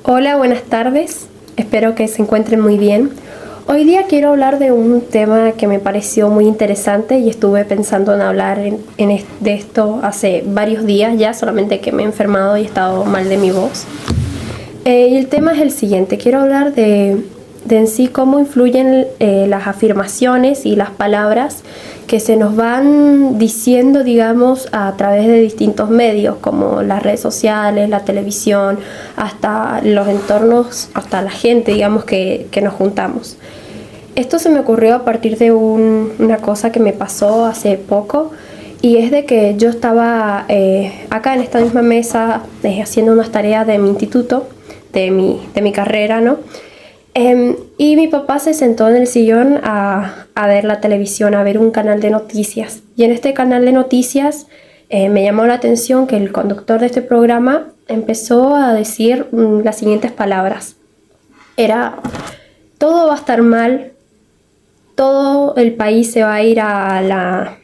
Hola, buenas tardes. Espero que se encuentren muy bien. Hoy día quiero hablar de un tema que me pareció muy interesante y estuve pensando en hablar de esto hace varios días ya, solamente que me he enfermado y he estado mal de mi voz. Y el tema es el siguiente. Quiero hablar de en sí cómo influyen las afirmaciones y las palabras que se nos van diciendo, digamos, a través de distintos medios, como las redes sociales, la televisión, hasta los entornos, hasta la gente, digamos, que nos juntamos. Esto se me ocurrió a partir de una cosa que me pasó hace poco, y es de que yo estaba acá en esta misma mesa haciendo unas tareas de mi instituto, de mi carrera, ¿no? Y mi papá se sentó en el sillón a ver la televisión, a ver un canal de noticias. Y en este canal de noticias me llamó la atención que el conductor de este programa empezó a decir las siguientes palabras. Era: todo va a estar mal, todo el país se va a ir a la...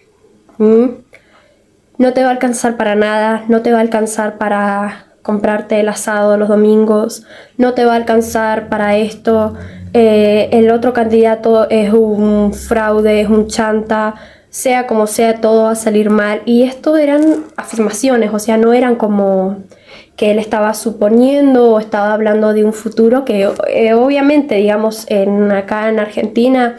No te va a alcanzar para nada, no te va a alcanzar para comprarte el asado los domingos, no te va a alcanzar para esto, el otro candidato es un fraude, es un chanta, sea como sea, todo va a salir mal. Y esto eran afirmaciones, o sea, no eran como que él estaba suponiendo o estaba hablando de un futuro que obviamente, digamos, acá en Argentina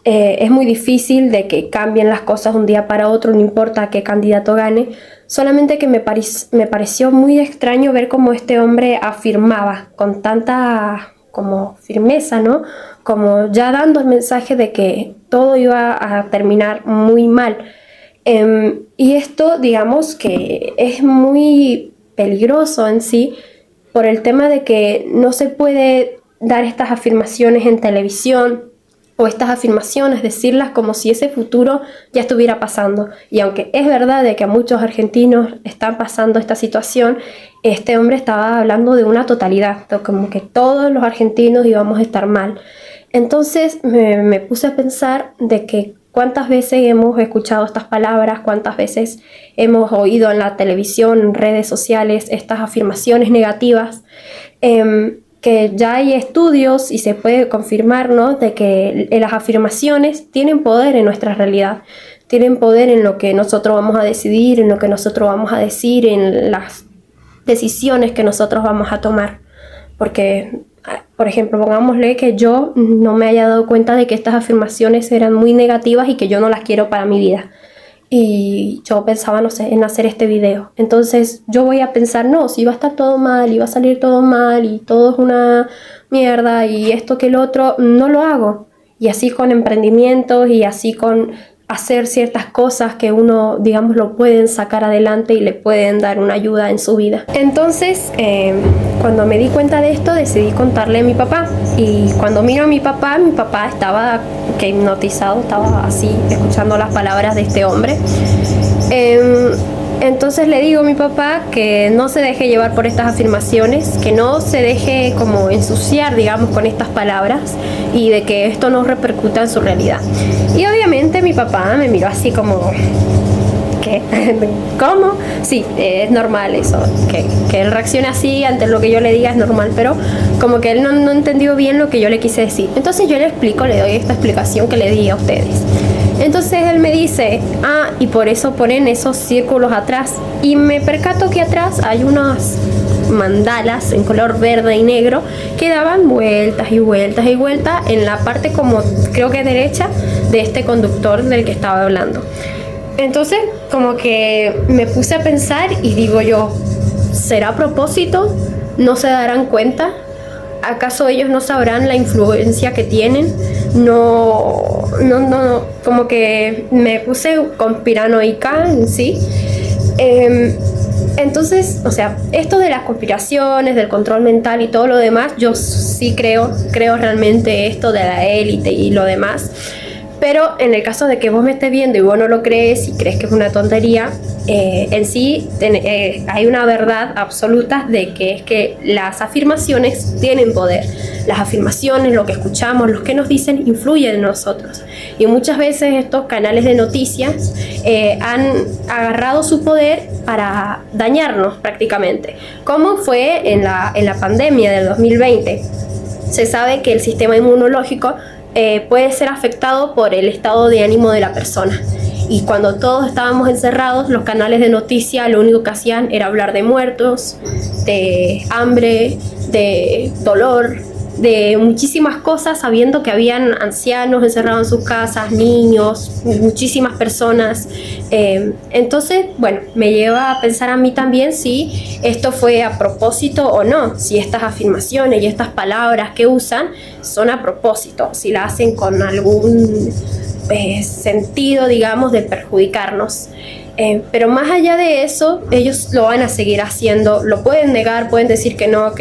es muy difícil de que cambien las cosas de un día para otro, no importa qué candidato gane. Solamente que me pareció muy extraño ver cómo este hombre afirmaba con tanta como firmeza, ¿no? Como ya dando el mensaje de que todo iba a terminar muy mal. Y esto, digamos, que es muy peligroso en sí por el tema de que no se puede dar estas afirmaciones en televisión, o estas afirmaciones, decirlas como si ese futuro ya estuviera pasando. Y aunque es verdad de que a muchos argentinos están pasando esta situación, este hombre estaba hablando de una totalidad, como que todos los argentinos íbamos a estar mal. Entonces me puse a pensar de que cuántas veces hemos escuchado estas palabras, cuántas veces hemos oído en la televisión, en redes sociales, estas afirmaciones negativas, que ya hay estudios y se puede confirmar, ¿no?, de que las afirmaciones tienen poder en nuestra realidad, tienen poder en lo que nosotros vamos a decidir, en lo que nosotros vamos a decir, en las decisiones que nosotros vamos a tomar. Porque, por ejemplo, pongámosle que yo no me haya dado cuenta de que estas afirmaciones eran muy negativas y que yo no las quiero para mi vida. Y yo pensaba, no sé, en hacer este video. Entonces yo voy a pensar, no, si va a estar todo mal y va a salir todo mal y todo es una mierda y esto que el otro, no lo hago. Y así con emprendimientos y así con hacer ciertas cosas que uno, digamos, lo pueden sacar adelante y le pueden dar una ayuda en su vida. Entonces, cuando me di cuenta de esto, decidí contarle a mi papá. Y cuando miro a mi papá estaba hipnotizado, estaba así, escuchando las palabras de este hombre. Entonces le digo a mi papá que no se deje llevar por estas afirmaciones, que no se deje como ensuciar, digamos, con estas palabras y de que esto no repercuta en su realidad. Y obviamente mi papá me miró así como... ¿Qué? ¿Cómo? Sí, es normal eso, que él reaccione así ante lo que yo le diga es normal, pero como que él no entendió bien lo que yo le quise decir. Entonces yo le explico, le doy esta explicación que le di a ustedes. Entonces él me dice, y por eso ponen esos círculos atrás. Y me percato que atrás hay unas mandalas en color verde y negro que daban vueltas y vueltas y vueltas en la parte como creo que derecha de este conductor del que estaba hablando. Entonces como que me puse a pensar y digo yo, ¿será a propósito? ¿No se darán cuenta? ¿Acaso ellos no sabrán la influencia que tienen? No, como que me puse conspiranoica en sí. Entonces, o sea, esto de las conspiraciones, del control mental y todo lo demás, yo sí creo realmente esto de la élite y lo demás. Pero en el caso de que vos me estés viendo y vos no lo crees y crees que es una tontería, en sí hay una verdad absoluta de que es que las afirmaciones tienen poder. Las afirmaciones, lo que escuchamos, lo que nos dicen, influyen en nosotros. Y muchas veces estos canales de noticias han agarrado su poder para dañarnos prácticamente. Como fue en la pandemia del 2020. Se sabe que el sistema inmunológico puede ser afectado por el estado de ánimo de la persona. Y cuando todos estábamos encerrados, los canales de noticias lo único que hacían era hablar de muertos, de hambre, de dolor, de muchísimas cosas, sabiendo que habían ancianos encerrados en sus casas, niños, muchísimas personas. Entonces, bueno, me lleva a pensar a mí también si esto fue a propósito o no, si estas afirmaciones y estas palabras que usan son a propósito, si la hacen con algún sentido, digamos, de perjudicarnos. Pero más allá de eso, ellos lo van a seguir haciendo. Lo pueden negar, pueden decir que no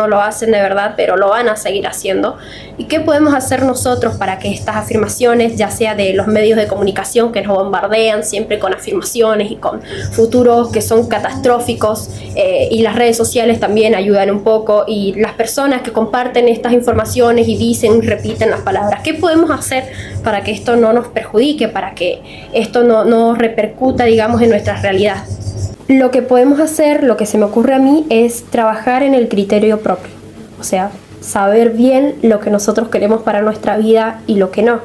lo hacen de verdad, pero lo van a seguir haciendo. ¿Y qué podemos hacer nosotros para que estas afirmaciones, ya sea de los medios de comunicación que nos bombardean siempre con afirmaciones y con futuros que son catastróficos, y las redes sociales también ayudan un poco, y las personas que comparten estas informaciones y dicen y repiten las palabras, qué podemos hacer para que esto no nos perjudique, para que esto no repercuta, digamos, en nuestra realidad? Lo que podemos hacer, lo que se me ocurre a mí, es trabajar en el criterio propio. O sea, saber bien lo que nosotros queremos para nuestra vida y lo que no.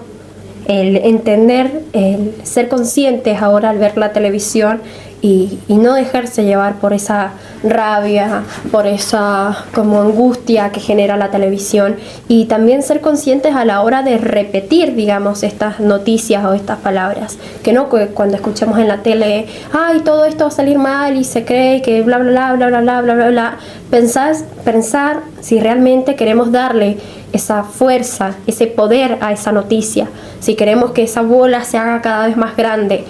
El entender, el ser conscientes ahora al ver la televisión y no dejarse llevar por esa rabia, por esa como angustia que genera la televisión, y también ser conscientes a la hora de repetir, digamos, estas noticias o estas palabras, que no cuando escuchamos en la tele, ay, todo esto va a salir mal y se cree que bla bla bla bla bla bla bla bla. Pensar si realmente queremos darle esa fuerza, ese poder a esa noticia, si queremos que esa bola se haga cada vez más grande,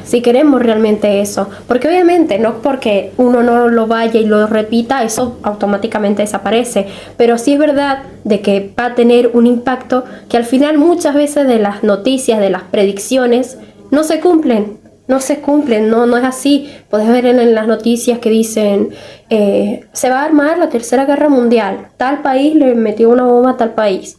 si queremos realmente eso, porque obviamente no porque uno no lo vaya y lo repita, eso automáticamente desaparece, pero sí es verdad de que va a tener un impacto que al final muchas veces de las noticias, de las predicciones, no se cumplen, no es así. Puedes ver en las noticias que dicen se va a armar la tercera guerra mundial, tal país le metió una bomba a tal país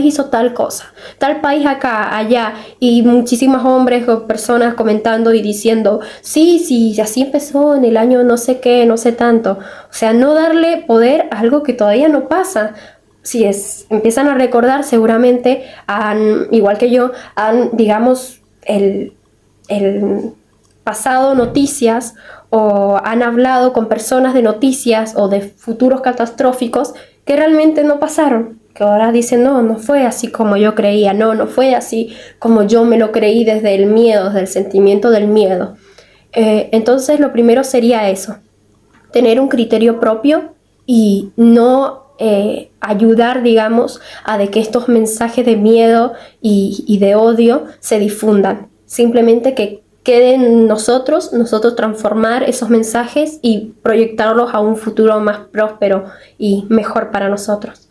hizo tal cosa, tal país acá, allá, y muchísimos hombres o personas comentando y diciendo sí, así empezó en el año no sé qué, no sé tanto. O sea, no darle poder a algo que todavía no pasa. Si empiezan a recordar, seguramente igual que yo, digamos, el pasado noticias, o han hablado con personas de noticias o de futuros catastróficos que realmente no pasaron, que ahora dicen no fue así como yo creía, no fue así como yo me lo creí desde el miedo, desde el sentimiento del miedo. Entonces lo primero sería eso, tener un criterio propio y no ayudar, digamos, a de que estos mensajes de miedo y de odio se difundan. Simplemente que queden nosotros transformar esos mensajes y proyectarlos a un futuro más próspero y mejor para nosotros.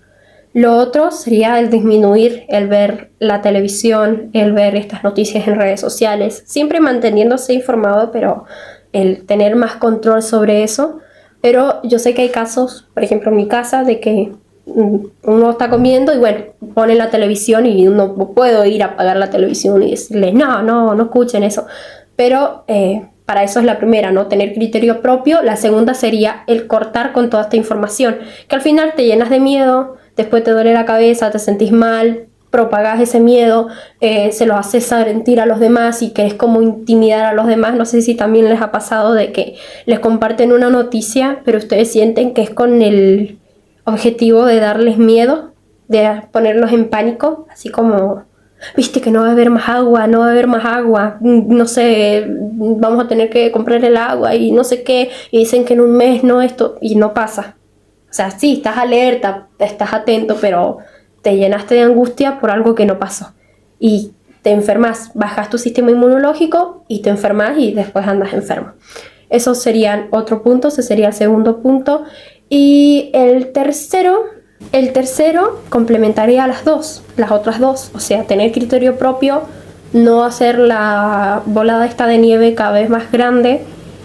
Lo otro sería el disminuir, el ver la televisión, el ver estas noticias en redes sociales, siempre manteniéndose informado, pero el tener más control sobre eso. Pero yo sé que hay casos, por ejemplo en mi casa, de que uno está comiendo y bueno, pone la televisión y no puedo ir a apagar la televisión y decirle no escuchen eso. Pero para eso es la primera, ¿no? Tener criterio propio. La segunda sería el cortar con toda esta información, que al final te llenas de miedo, después te duele la cabeza, te sentís mal, propagas ese miedo, se lo haces sentir a los demás y querés como intimidar a los demás. No sé si también les ha pasado de que les comparten una noticia, pero ustedes sienten que es con el objetivo de darles miedo, de ponerlos en pánico, así como viste que no va a haber más agua, no sé, vamos a tener que comprar el agua y no sé qué, y dicen que en un mes no esto, y no pasa. O sea, sí, estás alerta, estás atento, pero te llenaste de angustia por algo que no pasó. Y te enfermas, bajas tu sistema inmunológico y te enfermas y después andas enfermo. Eso sería otro punto, ese sería el segundo punto. Y el tercero El tercero complementaría a las otras dos, o sea, tener criterio propio, no hacer la bolada esta de nieve cada vez más grande,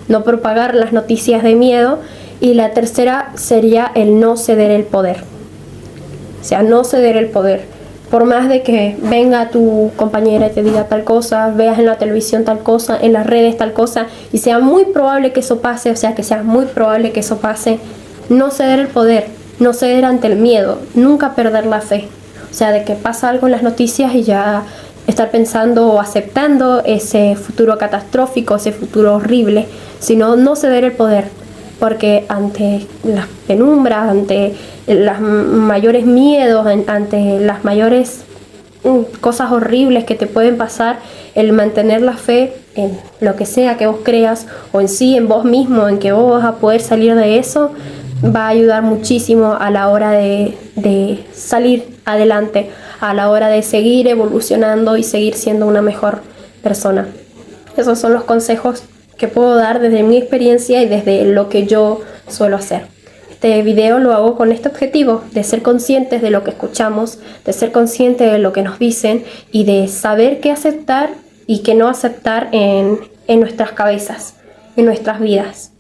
no propagar las noticias de miedo. Y la tercera sería el no ceder el poder. O sea, no ceder el poder. Por más de que venga tu compañera y te diga tal cosa, veas en la televisión tal cosa, en las redes tal cosa, y sea muy probable que eso pase, o sea, que sea muy probable que eso pase, no ceder el poder, no ceder ante el miedo, nunca perder la fe. O sea, de que pasa algo en las noticias y ya estar pensando o aceptando ese futuro catastrófico, ese futuro horrible, sino no ceder el poder. Porque ante las penumbras, ante los mayores miedos, ante las mayores cosas horribles que te pueden pasar, el mantener la fe en lo que sea que vos creas, o en sí, en vos mismo, en que vos vas a poder salir de eso, va a ayudar muchísimo a la hora de salir adelante, a la hora de seguir evolucionando y seguir siendo una mejor persona. Esos son los consejos que puedo dar desde mi experiencia y desde lo que yo suelo hacer. Este video lo hago con este objetivo, de ser conscientes de lo que escuchamos, de ser conscientes de lo que nos dicen y de saber qué aceptar y qué no aceptar en nuestras cabezas, en nuestras vidas,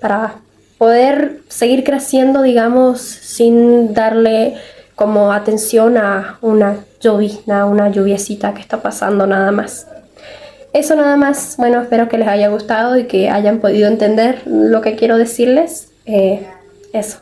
para poder seguir creciendo, digamos, sin darle como atención a una llovizna, una lluviecita que está pasando nada más. Eso nada más. Bueno, espero que les haya gustado y que hayan podido entender lo que quiero decirles. Eso.